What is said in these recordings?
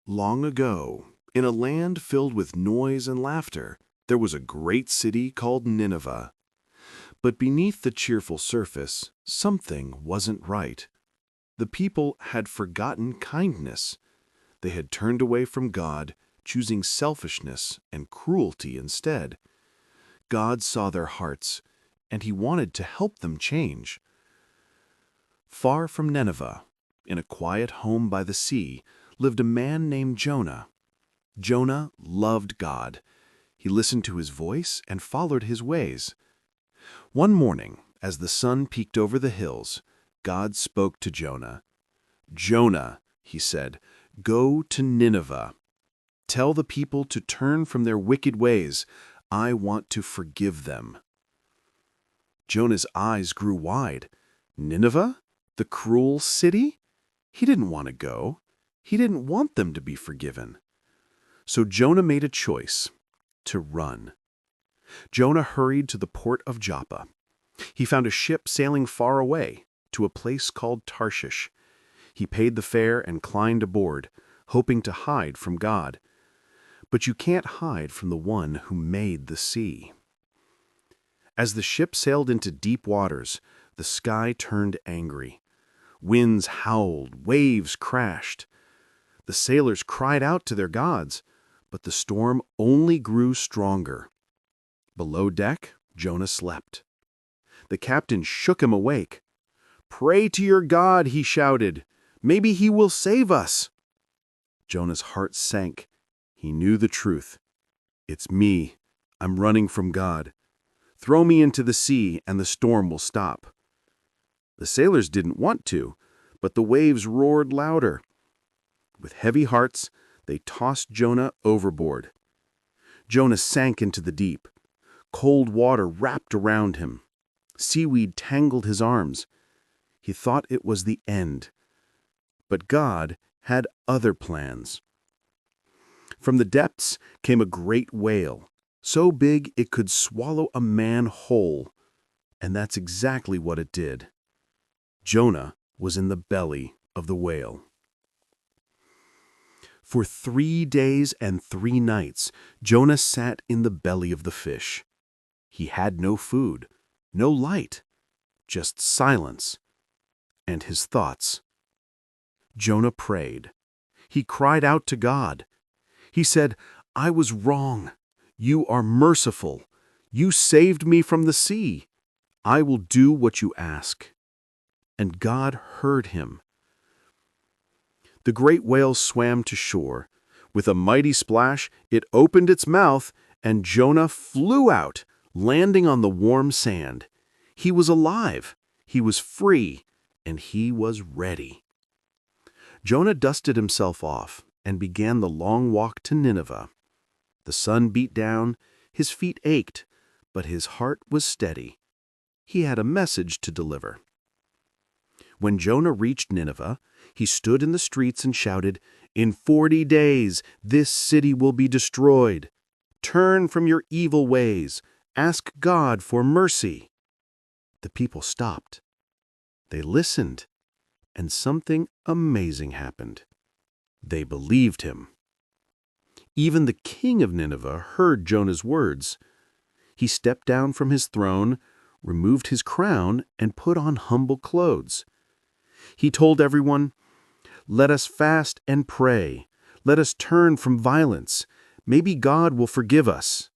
Long ago, in a land filled with noise and laughter, there was a great city called Nineveh. But beneath the cheerful surface, something wasn't right. The people had forgotten kindness. They had turned away from God, choosing selfishness and cruelty instead. God saw their hearts, and He wanted to help them change. Far from Nineveh, in a quiet home by the sea, lived a man named Jonah. Jonah loved God. He listened to His voice and followed His ways. One morning, as the sun peeked over the hills, God spoke to Jonah. "Jonah," He said, "go to Nineveh. Tell the people to turn from their wicked ways. I want to forgive them." Jonah's eyes grew wide. Nineveh? The cruel city? He didn't want to go. He didn't want them to be forgiven. So Jonah made a choice to run. Jonah hurried to the port of Joppa. He found a ship sailing far away to a place called Tarshish. He paid the fare and climbed aboard, hoping to hide from God. But you can't hide from the one who made the sea. As the ship sailed into deep waters, the sky turned angry. Winds howled, waves crashed. The sailors cried out to their gods, but the storm only grew stronger. Below deck, Jonah slept. The captain shook him awake. "Pray to your God," he shouted. "Maybe He will save us." Jonah's heart sank. He knew the truth. "It's me. I'm running from God. Throw me into the sea and the storm will stop." The sailors didn't want to, but the waves roared louder. With heavy hearts, they tossed Jonah overboard. Jonah sank into the deep. Cold water wrapped around him. Seaweed tangled his arms. He thought it was the end. But God had other plans. From the depths came a great whale, so big it could swallow a man whole. And that's exactly what it did. Jonah was in the belly of the whale. For 3 days and 3 nights, Jonah sat in the belly of the fish. He had no food, no light, just silence and his thoughts. Jonah prayed. He cried out to God. He said, "I was wrong. You are merciful. You saved me from the sea. I will do what you ask." And God heard him. The great whale swam to shore. With a mighty splash, it opened its mouth, and Jonah flew out, landing on the warm sand. He was alive, he was free, and he was ready. Jonah dusted himself off and began the long walk to Nineveh. The sun beat down, his feet ached, but his heart was steady. He had a message to deliver. When Jonah reached Nineveh, he stood in the streets and shouted, "In 40 days, this city will be destroyed. Turn from your evil ways. Ask God for mercy." The people stopped. They listened, and something amazing happened. They believed him. Even the king of Nineveh heard Jonah's words. He stepped down from his throne, removed his crown, and put on humble clothes. He told everyone, "Let us fast and pray. Let us turn from violence. Maybe God will forgive us."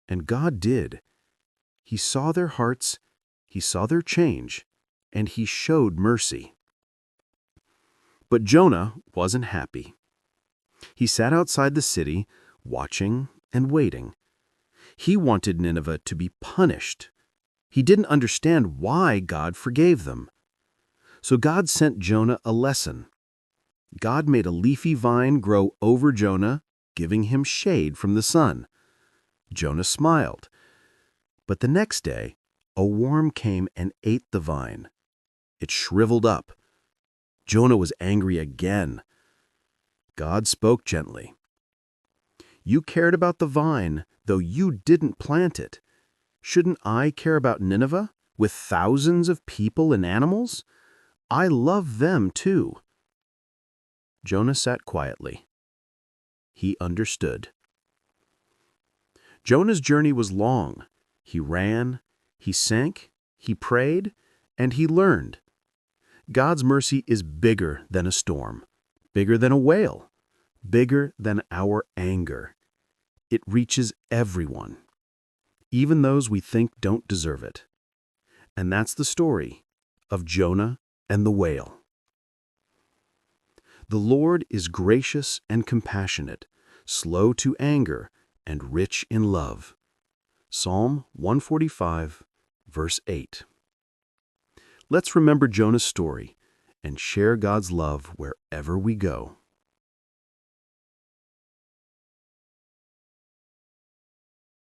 And God did. He saw their hearts, He saw their change, and He showed mercy. But Jonah wasn't happy. He sat outside the city, watching and waiting. He wanted Nineveh to be punished. He didn't understand why God forgave them. So God sent Jonah a lesson. God made a leafy vine grow over Jonah, giving him shade from the sun. Jonah smiled. But the next day, a worm came and ate the vine. It shriveled up. Jonah was angry again. God spoke gently. "You cared about the vine, though you didn't plant it. Shouldn't I care about Nineveh, with thousands of people and animals? I love them too." Jonah sat quietly. he understood. Jonah's journey was long. He ran, he sank, he prayed, and he learned. God's mercy is bigger than a storm, bigger than a whale, bigger than our anger. It reaches everyone, even those we think don't deserve it. And that's the story of Jonah and the whale. The Lord is gracious and compassionate, slow to anger, and rich in love. Psalm 145, verse 8. Let's remember Jonah's story and share God's love wherever we go.